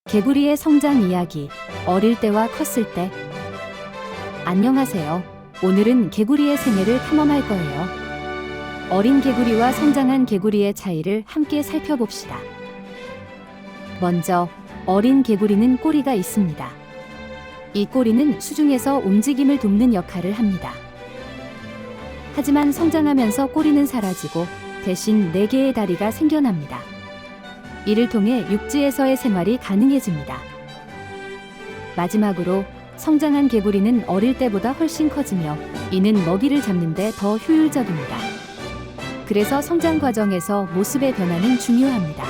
개구리의 성장 이야기, 어릴 때와 컸을 때. 안녕하세요. 오늘은 개구리의 생애를 탐험할 거예요. 어린 개구리와 성장한 개구리의 차이를 함께 살펴봅시다. 먼저, 어린 개구리는 꼬리가 있습니다. 이 꼬리는 수중에서 움직임을 돕는 역할을 합니다. 하지만 성장하면서 꼬리는 사라지고 대신 4개의 다리가 생겨납니다. 이를 통해 육지에서의 생활이 가능해집니다. 마지막으로 성장한 개구리는 어릴 때보다 훨씬 커지며 이는 먹이를 잡는 데 더 효율적입니다. 그래서 성장 과정에서 모습의 변화는 중요합니다.